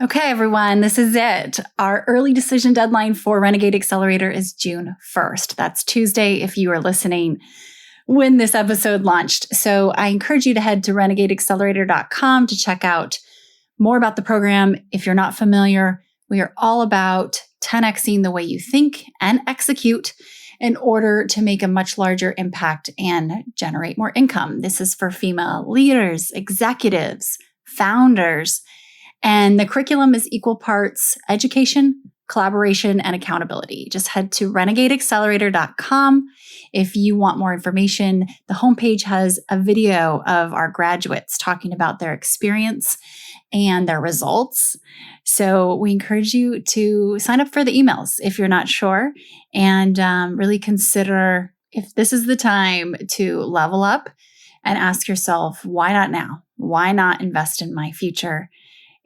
Okay, everyone, this is it. Our early decision deadline for Renegade Accelerator is June 1st. That's Tuesday if you are listening when this episode launched. So I encourage you to head to renegadeaccelerator.com to check out more about the program. If you're not familiar, we are all about 10xing the way you think and execute in order to make a much larger impact and generate more income. This is for female leaders, executives, founders, and the curriculum is equal parts education, collaboration, and accountability. Just head to renegadeaccelerator.com. If you want more information, the homepage has a video of our graduates talking about their experience and their results. So we encourage you to sign up for the emails if you're not sure, and really consider if this is the time to level up and ask yourself, why not now? Why not invest in my future?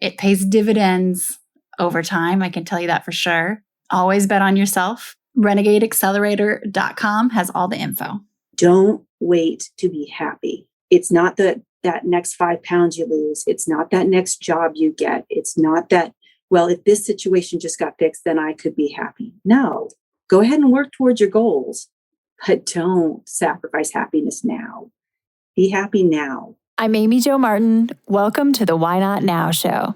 It pays dividends over time. I can tell you that for sure. Always bet on yourself. RenegadeAccelerator.com has all the info. Don't wait to be happy. It's not that next 5 pounds you lose. It's not that next job you get. It's not that, well, if this situation just got fixed, then I could be happy. No, go ahead and work towards your goals, but don't sacrifice happiness now. Be happy now. I'm Amy Jo Martin. Welcome to the Why Not Now show.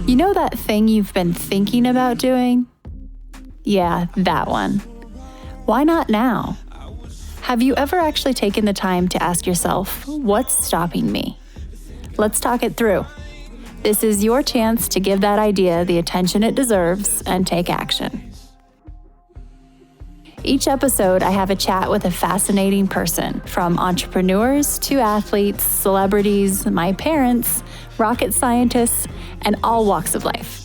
You know that thing you've been thinking about doing? Yeah, that one. Why not now? Have you ever actually taken the time to ask yourself, what's stopping me? Let's talk it through. This is your chance to give that idea the attention it deserves and take action. Each episode, I have a chat with a fascinating person, from entrepreneurs to athletes, celebrities, my parents, rocket scientists, and all walks of life.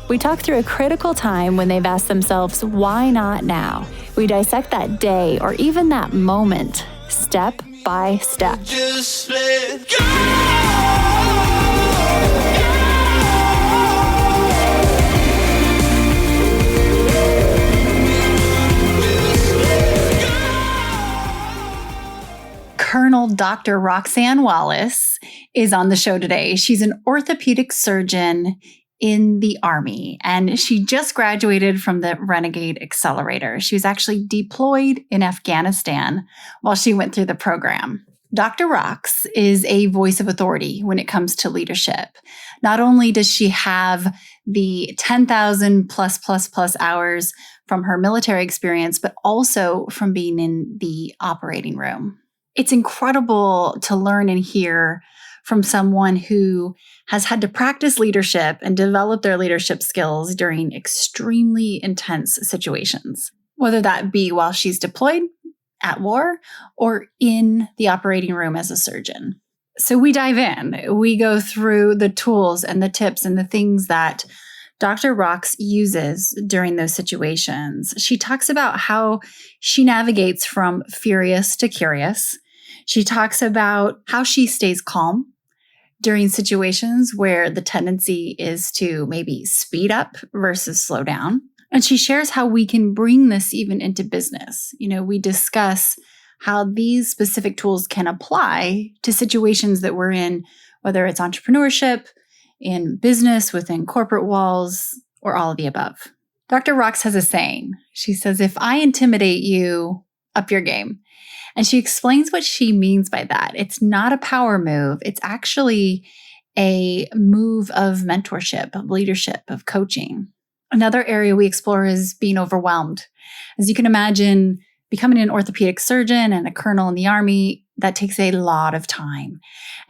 We talk through a critical time when they've asked themselves, why not now? We dissect that day or even that moment, step by step. Just let go. Colonel Dr. Roxanne Wallace is on the show today. She's an orthopedic surgeon in the Army, and she just graduated from the Renegade Accelerator. She was actually deployed in Afghanistan while she went through the program. Dr. Rox is a voice of authority when it comes to leadership. Not only does she have the 10,000 plus hours from her military experience, but also from being in the operating room. It's incredible to learn and hear from someone who has had to practice leadership and develop their leadership skills during extremely intense situations, whether that be while she's deployed, at war, or in the operating room as a surgeon. So we dive in. We go through the tools and the tips and the things that Dr. Rox uses during those situations. She talks about how she navigates from furious to curious. She talks about how she stays calm during situations where the tendency is to maybe speed up versus slow down. And she shares how we can bring this even into business. We discuss how these specific tools can apply to situations that we're in, whether it's entrepreneurship, in business, within corporate walls, or all of the above. Dr. Rox has a saying. She says, if I intimidate you, up your game. And she explains what she means by that. It's not a power move. It's actually a move of mentorship, of leadership, of coaching. Another area we explore is being overwhelmed. As you can imagine, becoming an orthopedic surgeon and a colonel in the Army, that takes a lot of time.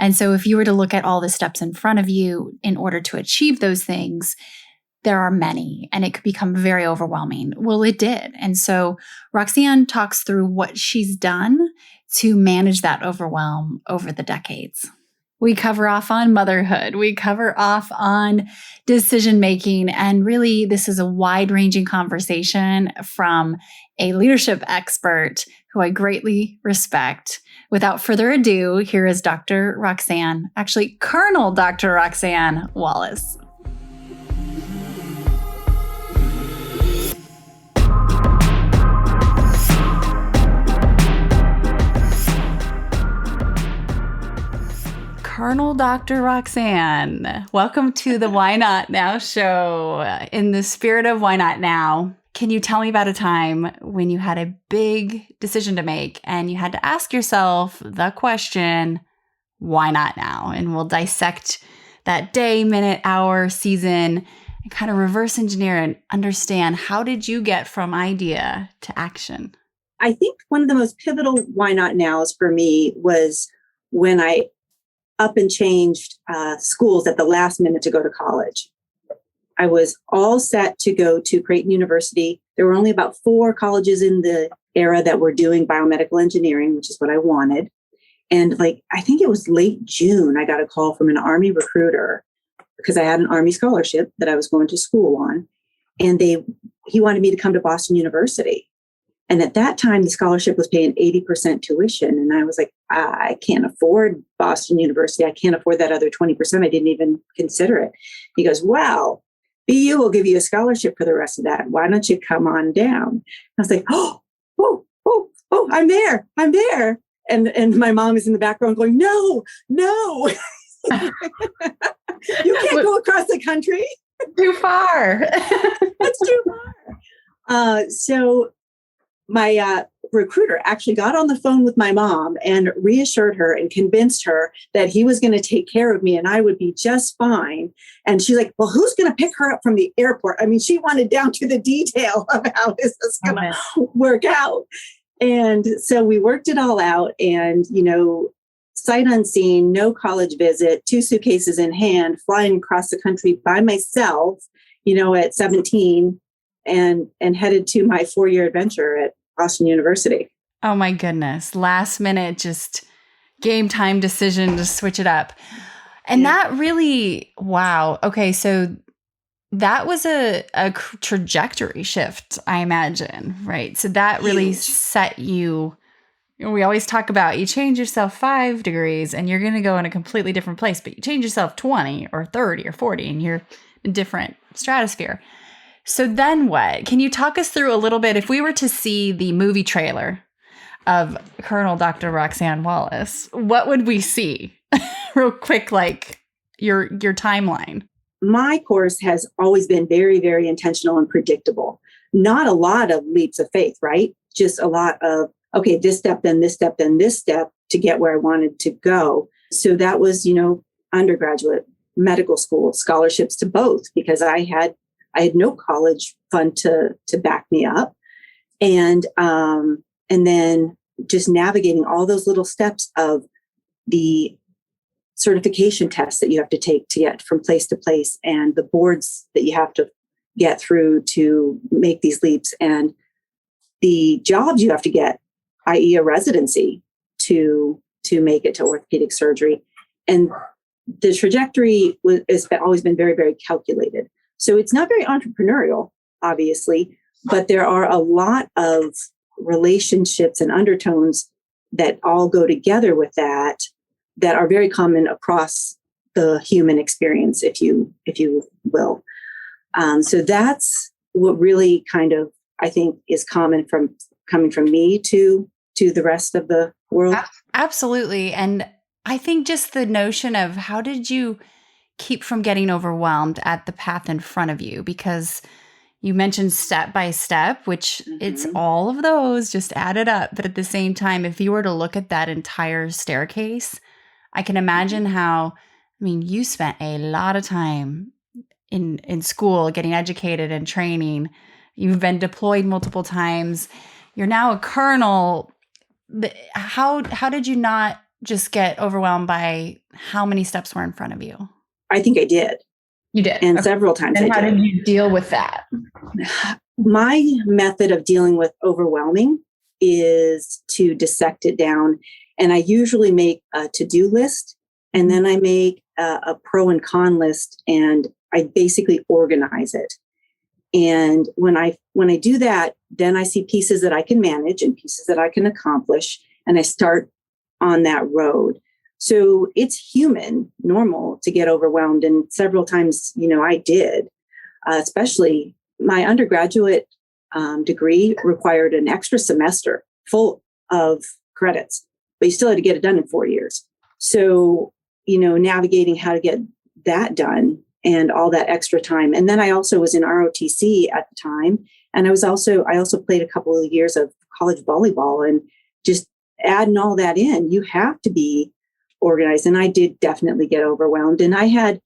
And so if you were to look at all the steps in front of you in order to achieve those things, there are many, and it could become very overwhelming. Well, it did. And so Roxanne talks through what she's done to manage that overwhelm over the decades. We cover off on motherhood. We cover off on decision-making. And really, this is a wide-ranging conversation from a leadership expert who I greatly respect. Without further ado, here is Dr. Roxanne, actually Colonel Dr. Roxanne Wallace. Colonel Dr. Roxanne, welcome to the Why Not Now show. In the spirit of Why Not Now, can you tell me about a time when you had a big decision to make and you had to ask yourself the question, why not now? And we'll dissect that day, minute, hour, season, and kind of reverse engineer and understand, how did you get from idea to action? I think one of the most pivotal why not nows for me was when I up and changed schools at the last minute to go to college. I was all set to go to Creighton University. There were only about 4 colleges in the era that were doing biomedical engineering, which is what I wanted. And I think it was late June, I got a call from an Army recruiter because I had an Army scholarship that I was going to school on. And he wanted me to come to Boston University. And at that time, the scholarship was paying 80% tuition. And I was like, I can't afford Boston University. I can't afford that other 20%. I didn't even consider it. He goes, well, BU will give you a scholarship for the rest of that. Why don't you come on down? I was like, oh, I'm there. And my mom is in the background going, no. You can't go across the country. Too far. That's too far. So my recruiter actually got on the phone with my mom and reassured her and convinced her that he was going to take care of me and I would be just fine. And she's like, well, who's going to pick her up from the airport? I mean, she wanted down to the detail of how this is going to work out. And so we worked it all out and, sight unseen, no college visit, 2 suitcases in hand, flying across the country by myself, at 17 and headed to my 4-year adventure at Boston University. Oh my goodness. Last minute, just game time decision to switch it up. And that really, wow. Okay. So that was a trajectory shift, I imagine, right? So that really set you, we always talk about you change yourself 5 degrees and you're going to go in a completely different place, but you change yourself 20 or 30 or 40 and you're in a different stratosphere. So then what? Can you talk us through a little bit, if we were to see the movie trailer of Colonel Dr. Roxanne Wallace, what would we see? Real quick, your timeline. My course has always been very, very intentional and predictable. Not a lot of leaps of faith, right? Just a lot of, okay, this step, then this step, then this step to get where I wanted to go. So that was, undergraduate, medical school, scholarships to both, because I had no college fund to back me up. And then just navigating all those little steps of the certification tests that you have to take to get from place to place and the boards that you have to get through to make these leaps and the jobs you have to get, i.e. a residency to make it to orthopedic surgery. And the trajectory has always been very, very calculated. So it's not very entrepreneurial, obviously, but there are a lot of relationships and undertones that all go together with that are very common across the human experience, if you will. So that's what really kind of, I think, is common from coming from me to the rest of the world. Absolutely. And I think just the notion of how did you keep from getting overwhelmed at the path in front of you? Because you mentioned step by step, which it's all of those just added up. But at the same time, if you were to look at that entire staircase, I can imagine how, you spent a lot of time in school, getting educated and training. You've been deployed multiple times. You're now a colonel. How did you not just get overwhelmed by how many steps were in front of you? I think I did. You did. And several times and I did. How did you deal with that? My method of dealing with overwhelming is to dissect it down. And I usually make a to-do list, and then I make a pro and con list, and I basically organize it. And when I do that, then I see pieces that I can manage and pieces that I can accomplish. And I start on that road. So it's human, normal to get overwhelmed. And several times, I did, especially my undergraduate degree required an extra semester full of credits, but you still had to get it done in 4 years. So, navigating how to get that done and all that extra time. And then I also was in ROTC at the time. And I also played a couple of years of college volleyball, and just adding all that in, you have to be organized. And I did definitely get overwhelmed. And I had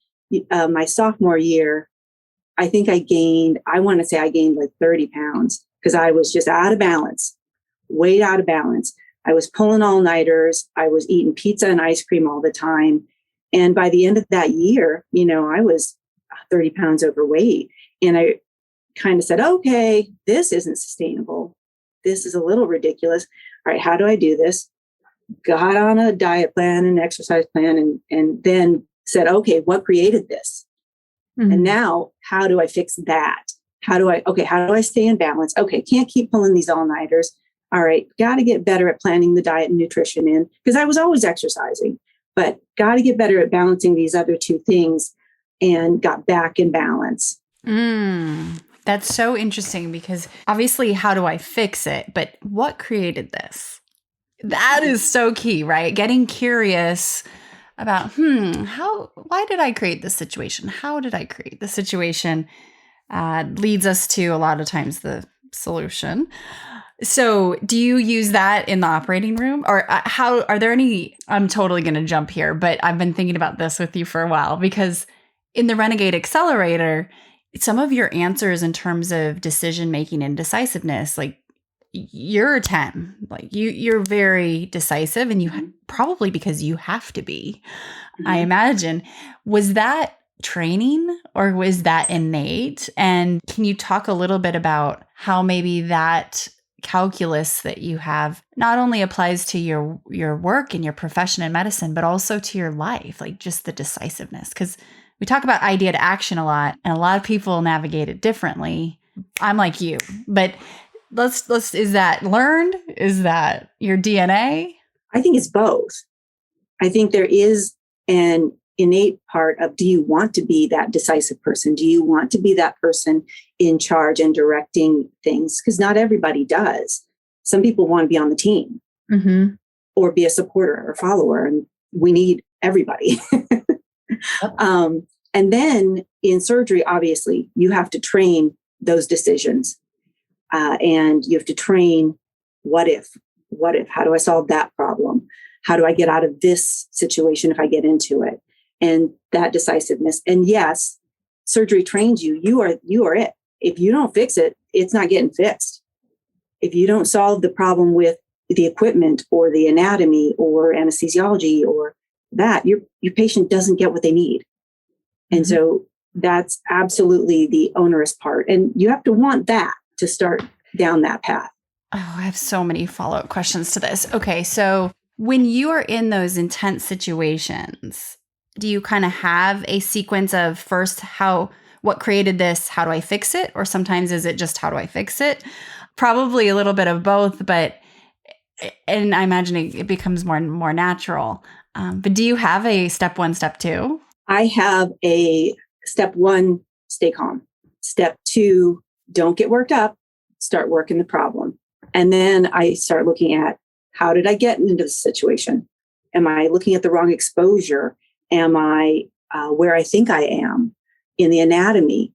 my sophomore year, I think I gained like 30 pounds because I was just out of balance, way out of balance. I was pulling all-nighters. I was eating pizza and ice cream all the time. And by the end of that year, I was 30 pounds overweight. And I kind of said, okay, this isn't sustainable. This is a little ridiculous. All right, how do I do this? Got on a diet plan and exercise plan and then said, okay, what created this? Mm-hmm. And now how do I fix that? How do I stay in balance? Okay, can't keep pulling these all-nighters. All right, got to get better at planning the diet and nutrition in, because I was always exercising, but got to get better at balancing these other two things, and got back in balance. That's so interesting, because obviously, how do I fix it? But what created this? That is so key, right? Getting curious about, why did I create this situation? How did I create the situation? Leads us to a lot of times the solution. So do you use that in the operating room, or how are there any, I'm totally going to jump here, but I've been thinking about this with you for a while, because in the Renegade Accelerator, some of your answers in terms of decision-making and decisiveness, like you're a 10, like you're very decisive, and you probably because you have to be, I imagine. Was that training or was that innate? And can you talk a little bit about how maybe that calculus that you have not only applies to your work and your profession in medicine, but also to your life, like just the decisiveness? Because we talk about idea to action a lot, and a lot of people navigate it differently. I'm like you, but let's is that learned? Is that your DNA? I think it's both. I think there is an innate part of, do you want to be that decisive person? Do you want to be that person in charge and directing things? Because not everybody does. Some people want to be on the team or be a supporter or follower, and we need everybody. And then in surgery, obviously, you have to train those decisions. And you have to train, what if, how do I solve that problem? How do I get out of this situation if I get into it? And that decisiveness. And yes, surgery trains you. You are it. If you don't fix it, it's not getting fixed. If you don't solve the problem with the equipment or the anatomy or anesthesiology or that, your patient doesn't get what they need. And so that's absolutely the onerous part. And you have to want that to start down that path. Oh, I have so many follow-up questions to this. Okay, so when you are in those intense situations, do you kind of have a sequence of first, what created this? How do I fix it? Or sometimes is it just, how do I fix it? Probably a little bit of both, and I imagine it becomes more and more natural. But do you have a step 1, step 2? I have a step 1, stay calm. Step 2, don't get worked up, start working the problem. And then I start looking at, how did I get into this situation? Am I looking at the wrong exposure? Am I where I think I am in the anatomy?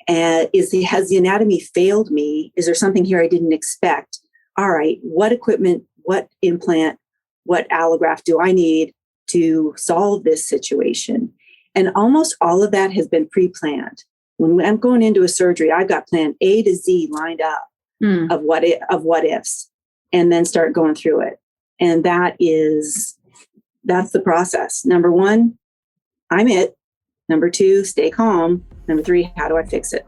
Has the anatomy failed me? Is there something here I didn't expect? All right, what equipment, what implant, what allograft do I need to solve this situation? And almost all of that has been pre-planned. When I'm going into a surgery, I've got plan A to Z lined up of what ifs, and then start going through it. And that's the process. Number 1, I'm it. Number 2, stay calm. Number 3, how do I fix it?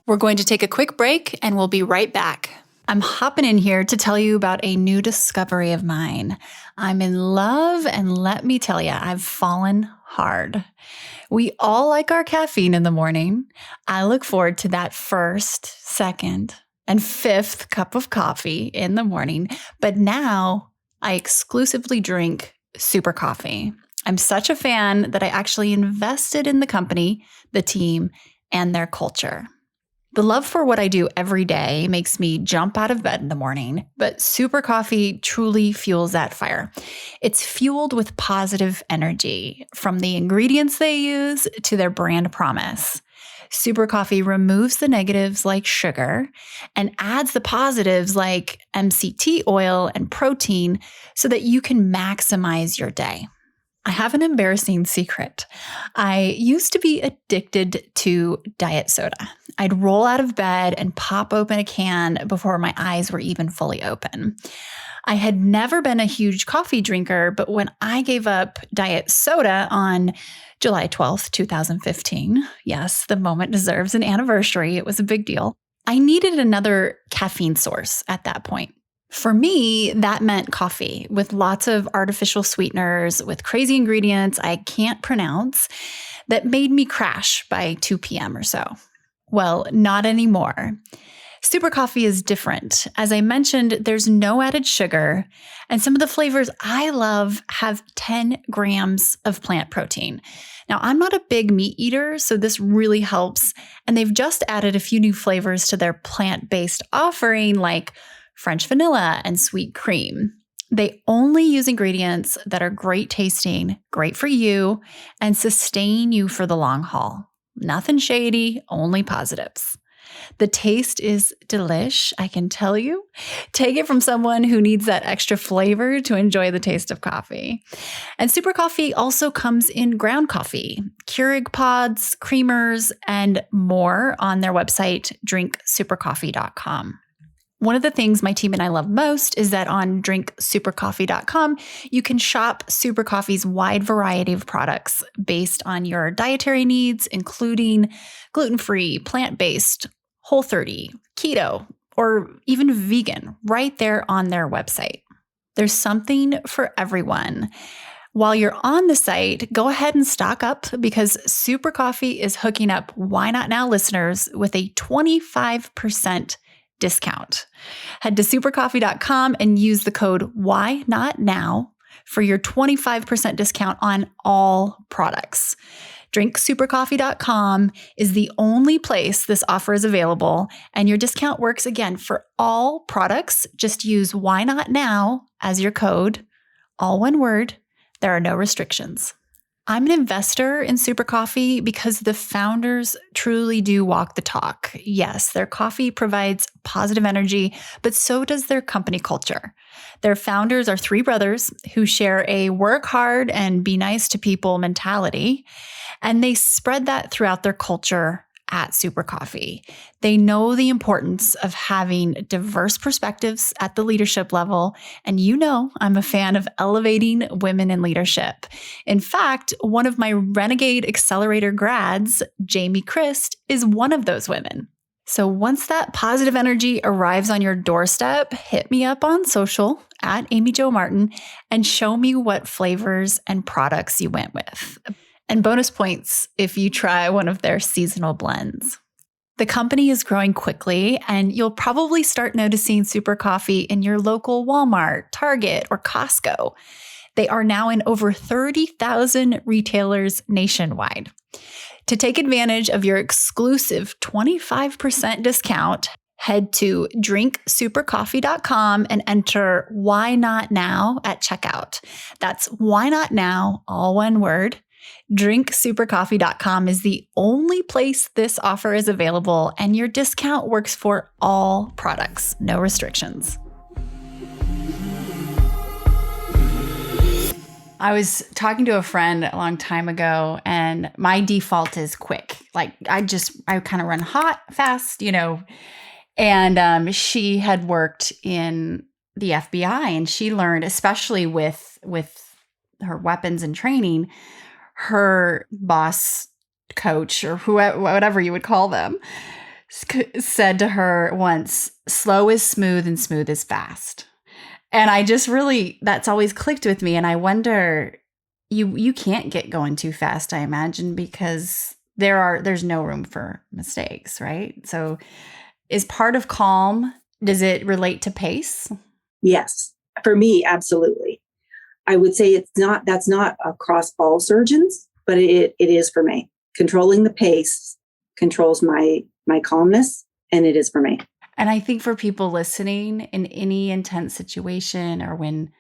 We're going to take a quick break and we'll be right back. I'm hopping in here to tell you about a new discovery of mine. I'm in love, and let me tell you, I've fallen hard. We all like our caffeine in the morning. I look forward to that first, second, and fifth cup of coffee in the morning. But now I exclusively drink super coffee. I'm such a fan that I actually invested in the company, the team, and their culture. The love for what I do every day makes me jump out of bed in the morning, but super coffee truly fuels that fire. It's fueled with positive energy, from the ingredients they use to their brand promise. Super coffee removes the negatives like sugar and adds the positives like MCT oil and protein so that you can maximize your day. I have an embarrassing secret. I used to be addicted to diet soda. I'd roll out of bed and pop open a can before my eyes were even fully open. I had never been a huge coffee drinker, but when I gave up diet soda on July 12th, 2015, yes, the moment deserves an anniversary. It was a big deal. I needed another caffeine source at that point. For me, that meant coffee with lots of artificial sweeteners, with crazy ingredients I can't pronounce that made me crash by 2 p.m. or so. Well, not anymore. Super coffee is different. As I mentioned, there's no added sugar, and some of the flavors I love have 10 grams of plant protein. Now, I'm not a big meat eater, so this really helps, and they've just added a few new flavors to their plant-based offering, like French vanilla and sweet cream. They only use ingredients that are great tasting, great for you, and sustain you for the long haul. Nothing shady, only positives. The taste is delish, I can tell you. Take it from someone who needs that extra flavor to enjoy the taste of coffee. And super coffee also comes in ground coffee, Keurig pods, creamers, and more on their website, drinksupercoffee.com. One of the things my team and I love most is that on drinksupercoffee.com, you can shop Super Coffee's wide variety of products based on your dietary needs, including gluten-free, plant-based, Whole30, keto, or even vegan, right there on their website. There's something for everyone. While you're on the site, go ahead and stock up because Super Coffee is hooking up Why Not Now listeners with a 25% discount. Head to supercoffee.com and use the code Why Not Now for your 25% discount on all products. drinksupercoffee.com is the only place this offer is available, and your discount works again for all products. Just use Why Not Now as your code, all one word. There are no restrictions. I'm an investor in Super Coffee because the founders truly do walk the talk. Yes, their coffee provides positive energy, but so does their company culture. Their founders are 3 brothers who share a work hard and be nice to people mentality, and they spread that throughout their culture at Super Coffee. They know the importance of having diverse perspectives at the leadership level, and you know I'm a fan of elevating women in leadership. In fact, one of my Renegade Accelerator grads, Jamie Christ, is one of those women. So once that positive energy arrives on your doorstep, hit me up on social at Amy Jo Martin and show me what flavors and products you went with. And bonus points if you try one of their seasonal blends. The company is growing quickly, and you'll probably start noticing Super Coffee in your local Walmart, Target, or Costco. They are now in over 30,000 retailers nationwide. To take advantage of your exclusive 25% discount, head to drinksupercoffee.com and enter Why Not Now at checkout. That's Why Not Now, all one word. drinksupercoffee.com is the only place this offer is available, and your discount works for all products, no restrictions. I was talking to a friend a long time ago, and my default is quick. Like I kind of run hot, fast, and she had worked in the FBI, and she learned, especially with her weapons and training, her boss, coach, or whoever, whatever you would call them, said to her once, "Slow is smooth and smooth is fast." And I just really, that's always clicked with me. And I wonder, you can't get going too fast, I imagine, because there's no room for mistakes, right? So is part of calm, does it relate to pace? Yes. For me, absolutely. I would say that's not across all surgeons, but it is for me. Controlling the pace controls my calmness, and it is for me. And I think for people listening, in any intense situation or when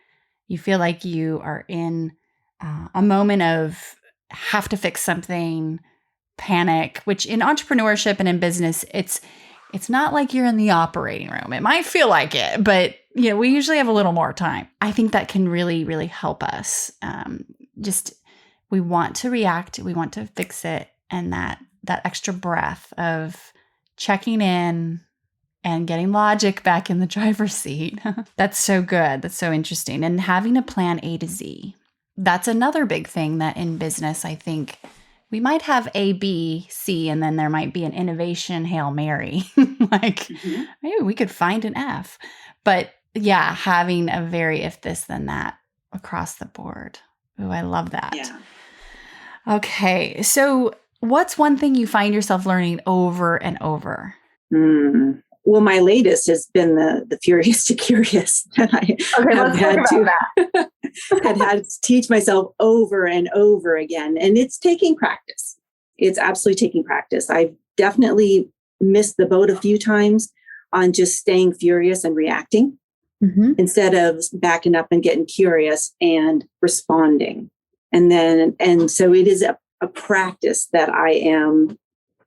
you feel like you are in a moment of have to fix something, panic, which in entrepreneurship and in business, it's not like you're in the operating room. It might feel like it, but we usually have a little more time. I think that can really, really help us. We want to react, we want to fix it, and that extra breath of checking in and getting logic back in the driver's seat. That's so good. That's so interesting. And having a plan A to Z. That's another big thing that in business, I think we might have A, B, C, and then there might be an innovation Hail Mary. Maybe we could find an F. But yeah, having a very if this, then that across the board. Oh, I love that. Yeah. Okay. So what's one thing you find yourself learning over and over? Well, my latest has been the furious to curious that I had to teach myself over and over again. And it's taking practice. It's absolutely taking practice. I've definitely missed the boat a few times on just staying furious and reacting instead of backing up and getting curious and responding. And so it is a practice that I am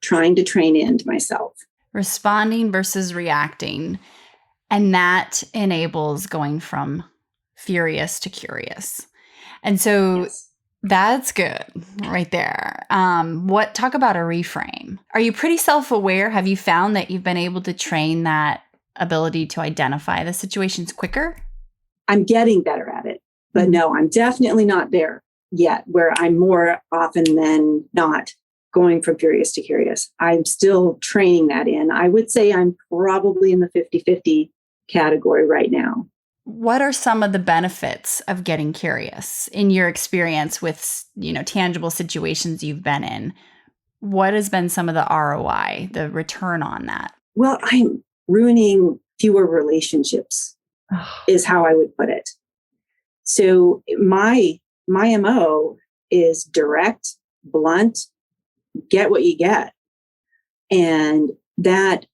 trying to train into myself. Responding versus reacting. And that enables going from furious to curious. And so That's good right there. Talk about a reframe. Are you pretty self-aware? Have you found that you've been able to train that ability to identify the situations quicker? I'm getting better at it, but no, I'm definitely not there yet, where I'm more often than not going from furious to curious. I'm still training that in. I would say I'm probably in the 50-50 category right now. What are some of the benefits of getting curious in your experience with, tangible situations you've been in? What has been some of the ROI, the return on that? Well, I'm ruining fewer relationships is how I would put it. So my MO is direct, blunt, get what you get. And that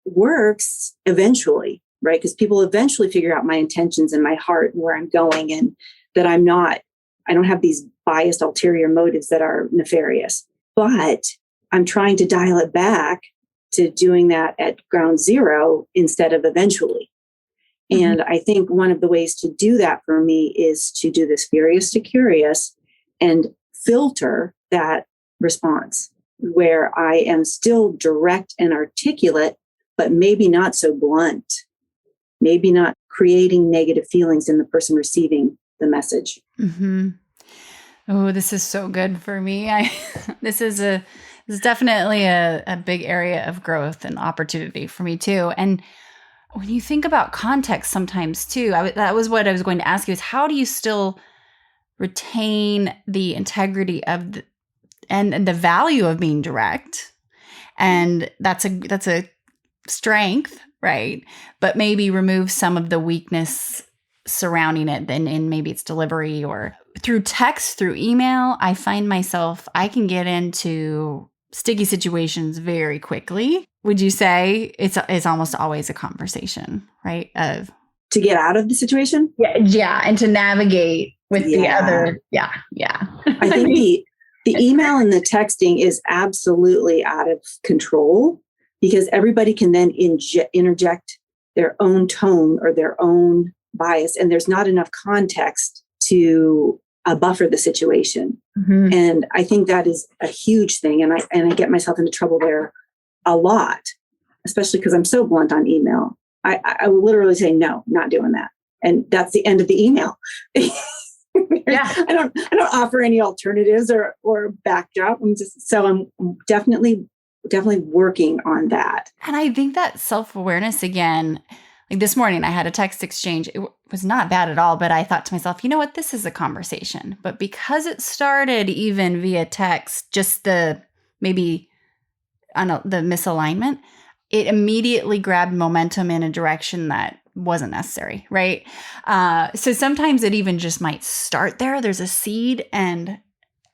works eventually, right? Because people eventually figure out my intentions and my heart and where I'm going, and that I don't have these biased ulterior motives that are nefarious. But I'm trying to dial it back to doing that at ground zero instead of eventually. Mm-hmm. And I think one of the ways to do that for me is to do this furious to curious and filter that response where I am still direct and articulate, but maybe not so blunt, maybe not creating negative feelings in the person receiving the message. Mm-hmm. Oh, this is so good for me. This is definitely a big area of growth and opportunity for me too. And when you think about context sometimes too, that was what I was going to ask you, is how do you still retain the integrity of and the value of being direct? And that's a strength, right? But maybe remove some of the weakness surrounding it, then in maybe it's delivery or through text, through email. I find myself, I can get into sticky situations very quickly. Would you say it's almost always a conversation, right? To get out of the situation? Yeah, and to navigate with the other. Yeah. I think the email and the texting is absolutely out of control, because everybody can then interject their own tone or their own bias, and there's not enough context to buffer the situation. Mm-hmm. And I think that is a huge thing. And I get myself into trouble there a lot, especially because I'm so blunt on email. I will literally say, no, not doing that. And that's the end of the email. Yeah. I don't offer any alternatives or backdrop. I'm definitely working on that. And I think that self-awareness again, like this morning I had a text exchange. was not bad at all, but I thought to myself, you know what, this is a conversation. But because it started even via text, just the maybe the misalignment, it immediately grabbed momentum in a direction that wasn't necessary, right? So sometimes it even just might start there. There's a seed, and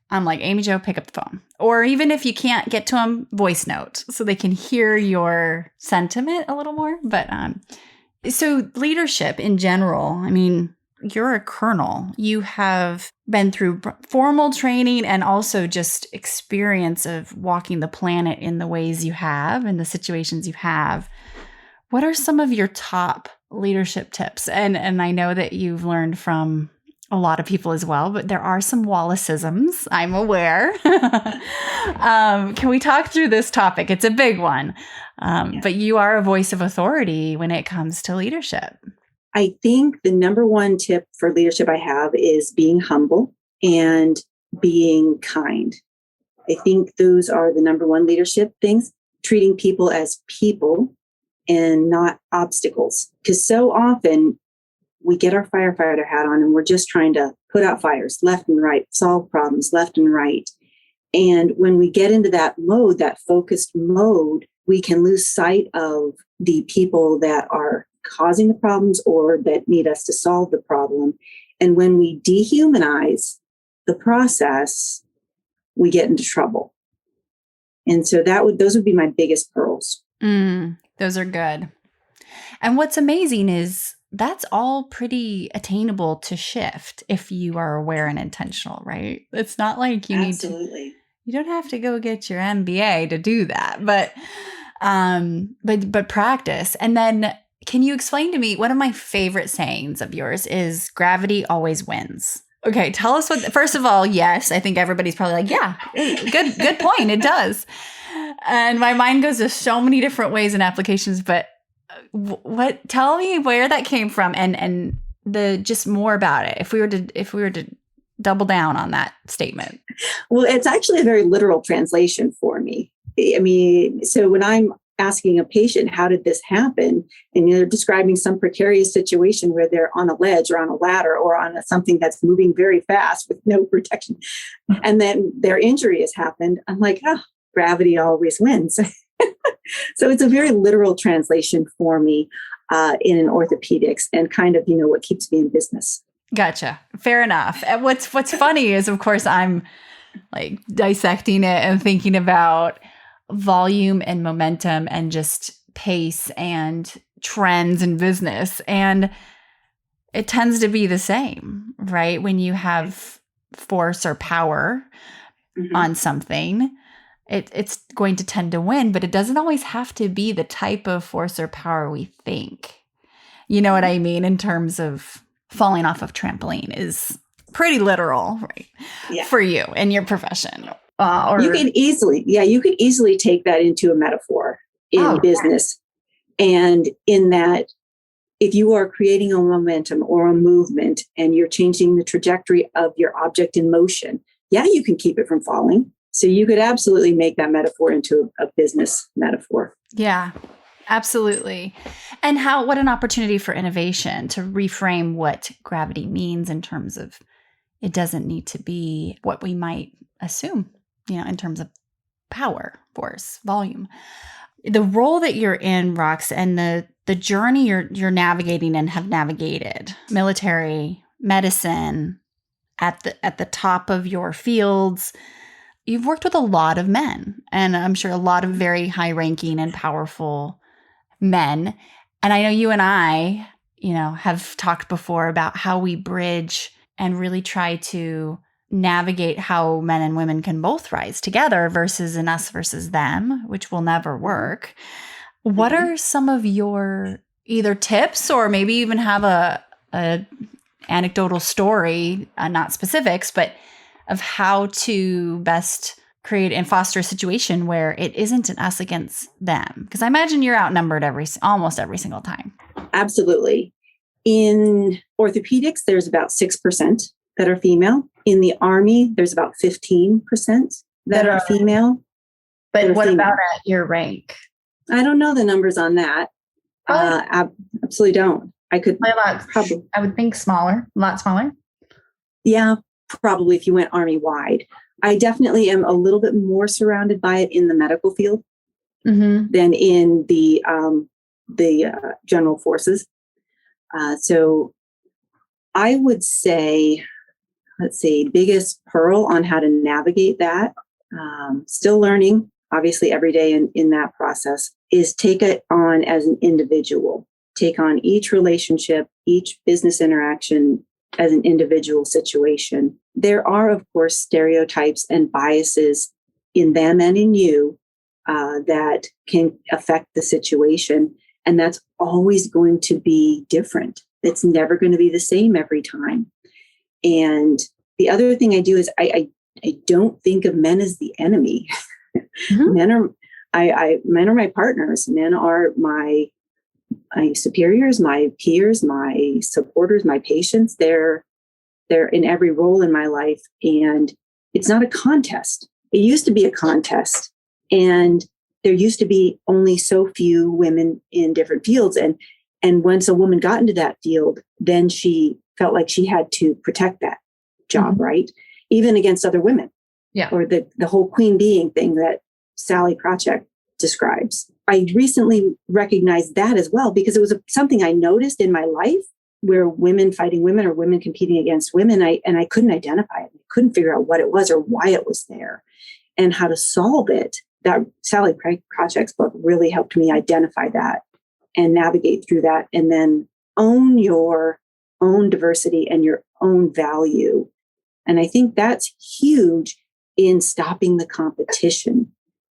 I'm like, Amy Jo, pick up the phone. Or even if you can't get to them, voice note so they can hear your sentiment a little more. But so leadership in general, I mean, you're a colonel. You have been through formal training and also just experience of walking the planet in the ways you have and the situations you have. What are some of your top leadership tips? And I know that you've learned from a lot of people as well, but there are some Wallace-isms, I'm aware. Can we talk through this topic? It's a big one. But you are a voice of authority when it comes to leadership. I think the number one tip for leadership I have is being humble and being kind. I think those are the number one leadership things, treating people as people and not obstacles. Because so often we get our firefighter hat on and we're just trying to put out fires left and right, solve problems left and right. And when we get into that mode, that focused mode, we can lose sight of the people that are causing the problems or that need us to solve the problem. And when we dehumanize the process, we get into trouble. And so those would be my biggest pearls. Those are good. And what's amazing is that's all pretty attainable to shift if you are aware and intentional, right? It's not like you Absolutely. you don't have to go get your MBA to do that, but practice. And then can you explain to me, one of my favorite sayings of yours is gravity always wins. Okay, tell us first of all, yes, I think everybody's probably like, yeah, good point. It does. And my mind goes to so many different ways and applications, but tell me where that came from and just more about it. If we were to double down on that statement. Well, it's actually a very literal translation for me. I mean, so when I'm asking a patient, how did this happen? And they're describing some precarious situation where they're on a ledge or on a ladder or on something that's moving very fast with no protection. And then their injury has happened. I'm like, gravity always wins. So it's a very literal translation for me in orthopedics and kind of, what keeps me in business. Gotcha. Fair enough. And what's funny is, of course, I'm like dissecting it and thinking about volume and momentum and just pace and trends in business. And it tends to be the same, right? When you have force or power on something, it's going to tend to win, but it doesn't always have to be the type of force or power we think. You know what I mean? In terms of falling off of trampoline is pretty literal, right? Yeah. For you and your profession. You could easily take that into a metaphor in business. And in that, if you are creating a momentum or a movement and you're changing the trajectory of your object in motion, you can keep it from falling. So you could absolutely make that metaphor into a business metaphor. Yeah, absolutely. And what an opportunity for innovation to reframe what gravity means in terms of it doesn't need to be what we might assume, in terms of power, force, volume. The role that you're in, Rox, and the journey you're navigating and have navigated, military, medicine, at the top of your fields, you've worked with a lot of men, and I'm sure a lot of very high-ranking and powerful men. And I know you and I, have talked before about how we bridge and really try to navigate how men and women can both rise together versus an us versus them, which will never work. What are some of your either tips or maybe even have a anecdotal story, not specifics, but of how to best create and foster a situation where it isn't an us against them? Because I imagine you're outnumbered almost every single time. Absolutely. In orthopedics, there's about 6% that are female. In the Army, there's about 15% that are female. But what about at your rank? I don't know the numbers on that. Absolutely don't. I could A lot, probably, I would think smaller, a lot smaller. yeah, probably if you went Army wide. I definitely am a little bit more surrounded by it in the medical field than in the general forces. So I would say, let's see, biggest pearl on how to navigate that, still learning, obviously every day in that process, is take it on as an individual. Take on each relationship, each business interaction as an individual situation. There are, of course, stereotypes and biases in them and in you that can affect the situation. And that's always going to be different. It's never going to be the same every time. And the other thing I do is I don't think of men as the enemy. Men are my partners. Men are my superiors, my peers, my supporters, my patients. They're in every role in my life, and it's not a contest. It used to be a contest, and there used to be only so few women in different fields. And once a woman got into that field, then she felt like she had to protect that job, right? Even against other women. Yeah. Or the whole queen being thing that Sally Krawcheck describes. I recently recognized that as well, because it was something I noticed in my life, where women fighting women or women competing against women, and I couldn't identify it. I couldn't figure out what it was or why it was there and how to solve it. That Sally Krawcheck's book really helped me identify that and navigate through that, and then own your own diversity and your own value. And I think that's huge in stopping the competition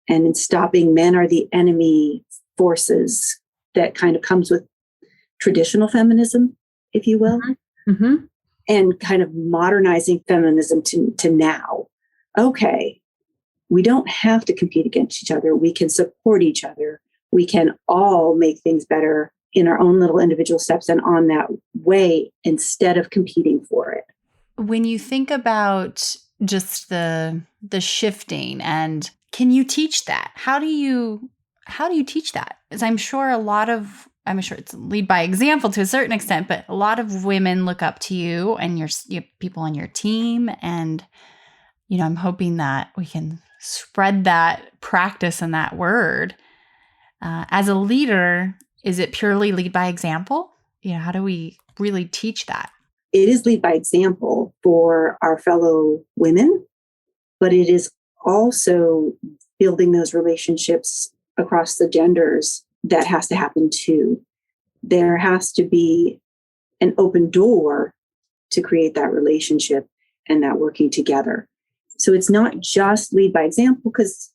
and in stopping men are the enemy forces that kind of comes with traditional feminism, if you will, and kind of modernizing feminism to now. Okay, we don't have to compete against each other. We can support each other. We can all make things better in our own little individual steps and on that way instead of competing for it. When you think about just the shifting, and can you teach that? How do you teach that? Because I'm sure it's lead by example to a certain extent, but a lot of women look up to you and your people on your team. And, I'm hoping that we can spread that practice and that word. As a leader, is it purely lead by example? How do we really teach that? It is lead by example for our fellow women, but it is also building those relationships across the genders that has to happen too. There has to be an open door to create that relationship and that working together. So it's not just lead by example, because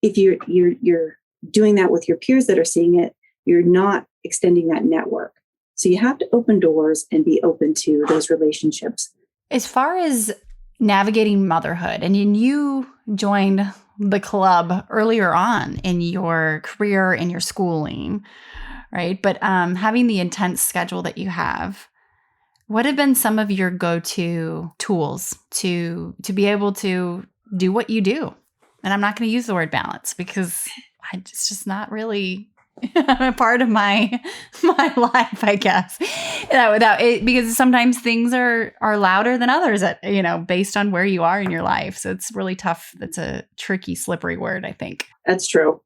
if you're doing that with your peers that are seeing it, you're not extending that network. So you have to open doors and be open to those relationships. As far as navigating motherhood, and you joined the club earlier on in your career, in your schooling, right? But having the intense schedule that you have, what have been some of your go-to tools to be able to do what you do? And I'm not going to use the word balance because it's just not really a part of my life, I guess. Without it, because sometimes things are louder than others, based on where you are in your life. So it's really tough. That's a tricky, slippery word, I think. That's true.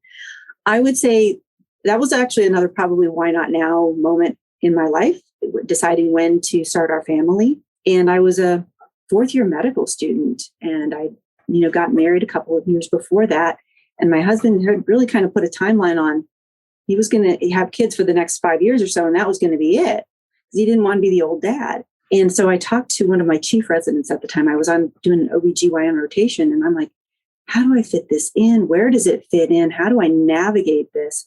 I would say that was actually another probably why not now moment in my life, deciding when to start our family. And I was a fourth-year medical student, and I, got married a couple of years before that. And my husband had really kind of put a timeline on. He was going to have kids for the next 5 years or so, and that was going to be it, because he didn't want to be the old dad. And so I talked to one of my chief residents at the time. I was doing an OBGYN rotation, and I'm like, how do I fit this in? Where does it fit in? How do I navigate this?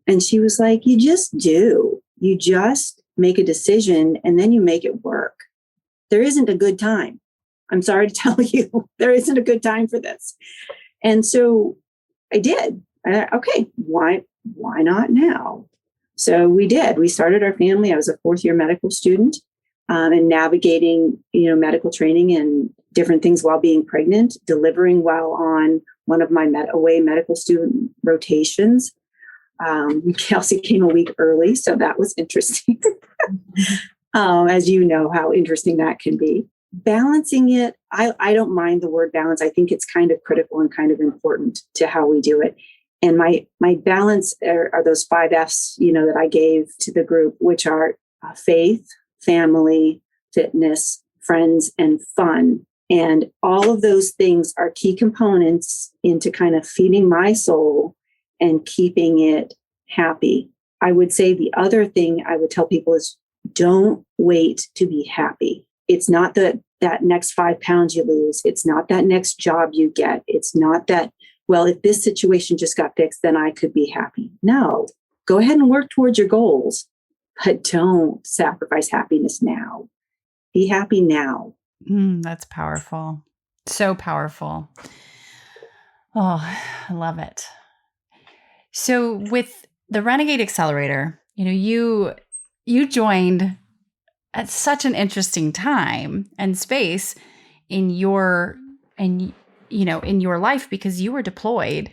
And she was like, you just do. You just make a decision, and then you make it work. There isn't a good time. I'm sorry to tell you, there isn't a good time for this. And so I did. Okay, why not now? So we did. We started our family. I was a fourth-year medical student, and navigating, medical training and different things while being pregnant, delivering while on one of my away medical student rotations. Kelsey came a week early, so that was interesting. As you know, how interesting that can be. Balancing it, I don't mind the word balance. I think it's kind of critical and kind of important to how we do it. And my balance are those 5 F's, that I gave to the group, which are faith, family, fitness, friends, and fun. And all of those things are key components into kind of feeding my soul and keeping it happy. I would say the other thing I would tell people is don't wait to be happy. It's not that next 5 pounds you lose. It's not that next job you get. It's not that, well, if this situation just got fixed, then I could be happy. No, go ahead and work towards your goals, but don't sacrifice happiness now. Be happy now. That's powerful. So powerful. Oh, I love it. So with the Renegade Accelerator, you joined at such an interesting time and space in your life because you were deployed.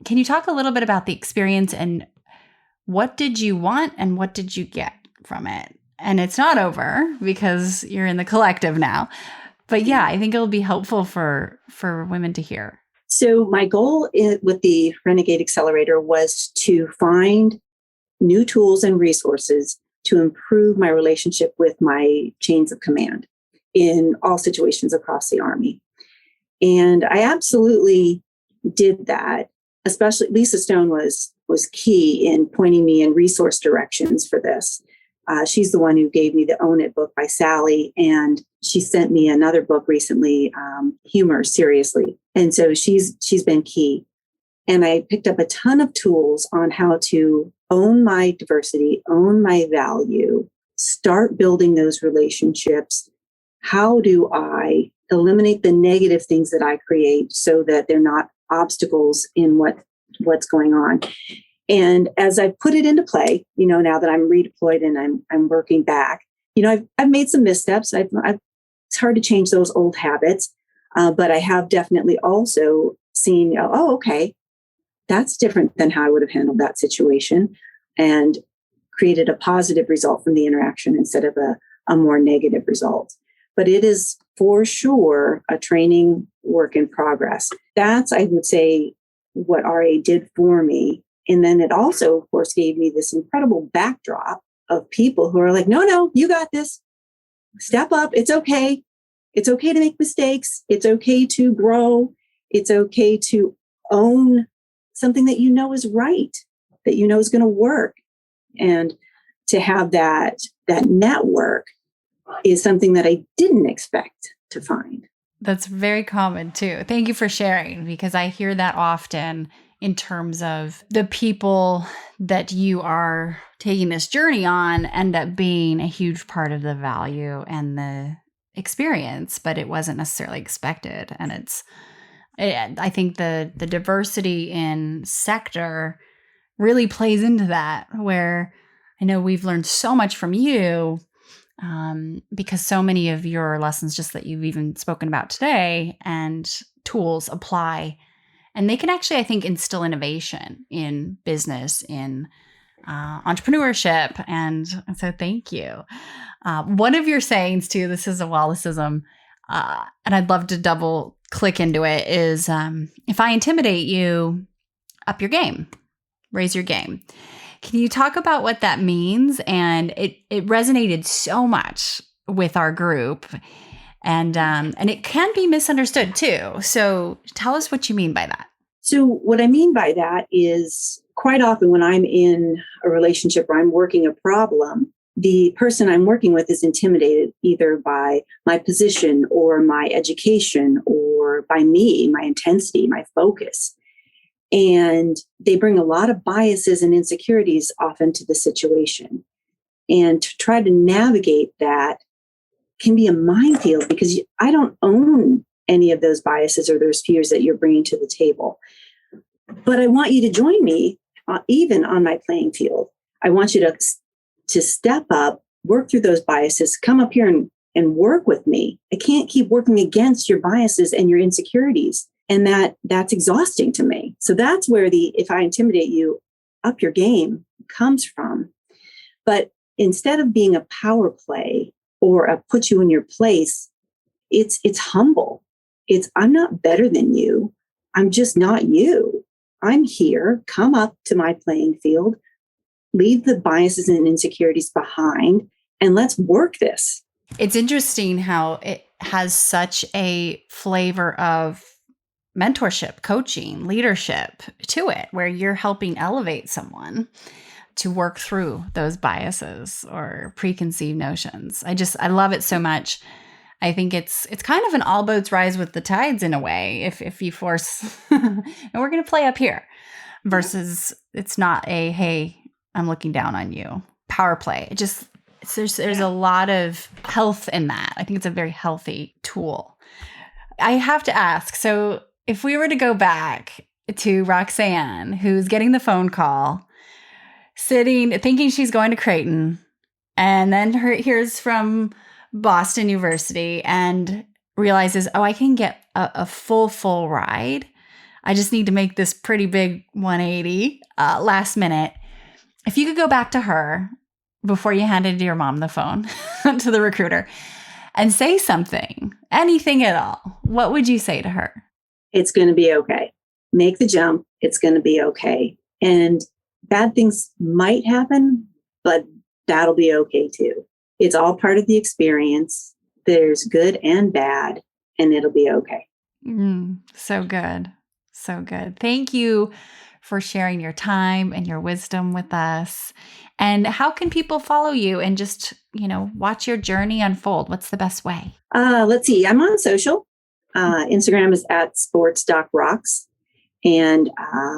Can you talk a little bit about the experience and what did you want and what did you get from it? And it's not over because you're in the collective now. But yeah, I think it'll be helpful for women to hear. So my goal with the Renegade Accelerator was to find new tools and resources to improve my relationship with my chains of command in all situations across the Army. And I absolutely did that. Especially Lisa Stone was key in pointing me in resource directions for this. She's the one who gave me the Own It book by Sally, and she sent me another book recently, Humor Seriously. And so she's been key. And I picked up a ton of tools on how to own my diversity, own my value, start building those relationships. How do I eliminate the negative things that I create so that they're not obstacles in what's going on? And as I put it into play, now that I'm redeployed and I'm working back, I've made some missteps. It's hard to change those old habits, but I have definitely also seen, okay, that's different than how I would have handled that situation, and created a positive result from the interaction instead of a more negative result. But it is for sure a training work in progress. That's, I would say, what RA did for me. And then it also, of course, gave me this incredible backdrop of people who are like, no, you got this. Step up. It's okay. It's okay to make mistakes. It's okay to grow. It's okay to own something that is right, that is going to work. And to have that network is something that I didn't expect to find. That's very common too. Thank you for sharing, because I hear that often in terms of the people that you are taking this journey on end up being a huge part of the value and the experience, but it wasn't necessarily expected. And I think the diversity in sector really plays into that, where I know we've learned so much from you because so many of your lessons, just that you've even spoken about today, and tools apply. And they can actually, I think, instill innovation in business, in entrepreneurship. And so thank you. One of your sayings too, this is a Wallace-ism, and I'd love to double click into it, is if I intimidate you, up your game, raise your game. Can you talk about what that means? And it resonated so much with our group. And it can be misunderstood too. So tell us what you mean by that. So what I mean by that is, quite often when I'm in a relationship where I'm working a problem, the person I'm working with is intimidated either by my position or my education or by me, my intensity, my focus. And they bring a lot of biases and insecurities often to the situation. And to try to navigate that can be a minefield, because I don't own any of those biases or those fears that you're bringing to the table. But I want you to join me even on my playing field. I want you to step up, work through those biases, come up here and work with me. I can't keep working against your biases and your insecurities. And that's exhausting to me. So that's where if I intimidate you, up your game comes from. But instead of being a power play or a put you in your place, it's humble. It's, I'm not better than you. I'm just not you. I'm here. Come up to my playing field, leave the biases and insecurities behind, and let's work this. It's interesting how it has such a flavor of mentorship, coaching, leadership to it, where you're helping elevate someone to work through those biases or preconceived notions. I love it so much. I think it's kind of an all boats rise with the tides in a way, if you force, and we're going to play up here, versus it's not a, hey, I'm looking down on you, power play. There's a lot of health in that. I think it's a very healthy tool. I have to ask, so if we were to go back to Roxanne, who's getting the phone call, thinking she's going to Creighton, and then hears from Boston University and realizes, oh, I can get a full ride. I just need to make this pretty big 180 last minute. If you could go back to her before you handed your mom the phone to the recruiter and say something, anything at all, what would you say to her? It's going to be okay. Make the jump. It's going to be okay. And bad things might happen, but that'll be okay too. It's all part of the experience. There's good and bad, and it'll be okay. So good. So good. Thank you for sharing your time and your wisdom with us. And how can people follow you and just, watch your journey unfold? What's the best way? Let's see. I'm on social. Instagram is at sports.rocks. And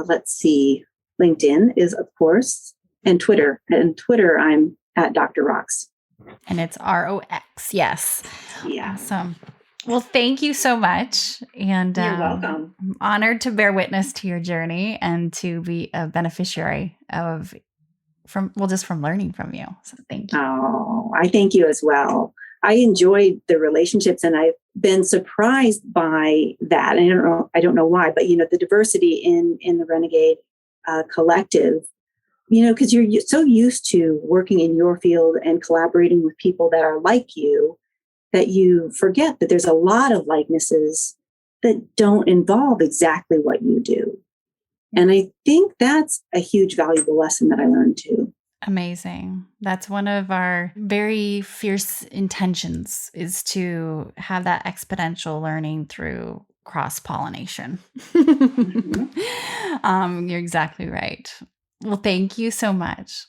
let's see. LinkedIn is, of course, and Twitter. And Twitter, I'm at Dr. Rocks. And it's ROX. Yes. Yeah. Awesome. Well, thank you so much. And you're welcome. I'm honored to bear witness to your journey and to be a beneficiary from learning from you. So thank you. Oh, I thank you as well. I enjoyed the relationships, and I've been surprised by that. And I don't know why, but the diversity in the Renegade Collective, because you're so used to working in your field and collaborating with people that are like you, that you forget that there's a lot of likenesses that don't involve exactly what you do. And I think that's a huge valuable lesson that I learned too. Amazing. That's one of our very fierce intentions, is to have that exponential learning through cross-pollination. Mm-hmm. You're exactly right. Well, thank you so much.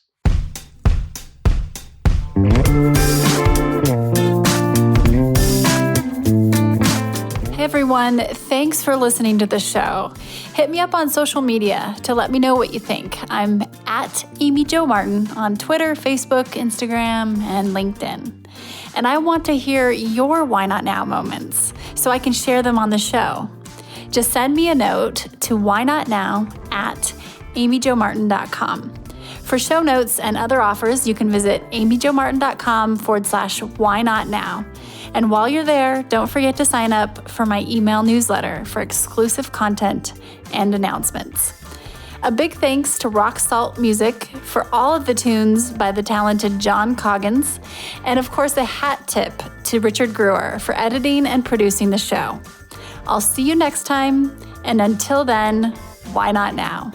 Hey everyone, thanks for listening to the show. Hit me up on social media to let me know what you think. I'm at Amy Jo Martin on Twitter, Facebook, Instagram, and LinkedIn. And I want to hear your Why Not Now moments so I can share them on the show. Just send me a note to whynotnow@amyjomartin.com. For show notes and other offers, you can visit amyjomartin.com/whynotnow. And while you're there, don't forget to sign up for my email newsletter for exclusive content and announcements. A big thanks to Rock Salt Music for all of the tunes by the talented John Coggins. And of course, a hat tip to Richard Brewer for editing and producing the show. I'll see you next time. And until then, why not now?